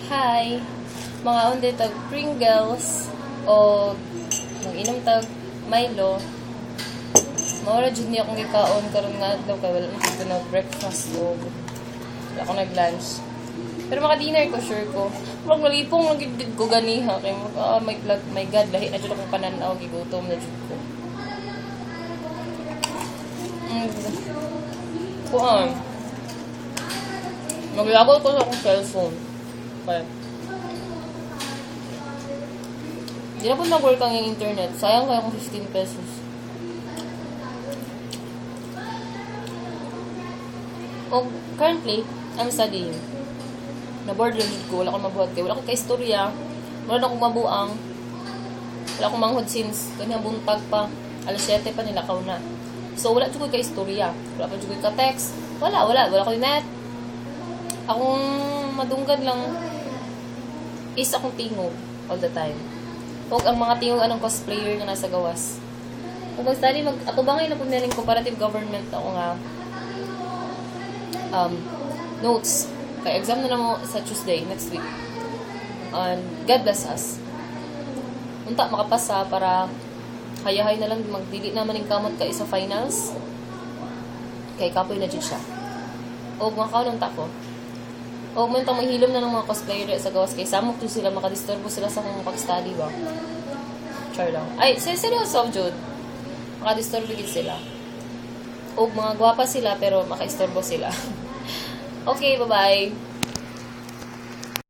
Hi! Mga onde tag Pringles o mag-inom tag Milo. Maura jud niya akong ikaon karon nga adlaw kay wala na ko nag breakfast o wala ako nag-lunch. Pero maka-dinner ko sure ko. Murag malipong lang gid ko ganiha kay my God lahi na jud akong pananaw gigutom na jud ko. Kuan. Maglagol ko sa akong cellphone. Okay. Di na po nag-work ang yung internet. Sayang kaya kung 15 pesos. O, currently, I'm studying. Na-board lang ko. Wala akong mabuhat kayo. Wala akong ka-istorya. Wala na akong mabuang. Wala akong manghod since kanyang buntag pa. Alas 7 pa nilakaw na. So, wala ko ka-istorya. Wala pa ko ka-text. Wala akong net. Akong madunggan lang is akong tingog all the time. Huwag ang mga tingog anong cosplayer nga nasa gawas. Kung mag-study, atubangay na po nilang comparative government ako nga notes. Kaya exam na mo sa Tuesday, next week. And God bless us. Unta makapasa para hayahay na lang magdili naman yung kamot kay sa finals. Kay kapoy na dyan siya. O mga kaunong tako. O mentang mahilom na ng mga cosplayer sa gawas kay samok to sila makadisturbo sila sa kung pag-study ba. Char lang. Ay, seryoso jud. Makadisturbo gid sila. O mga gwapa sila pero makaisturbo sila. Okay, bye-bye.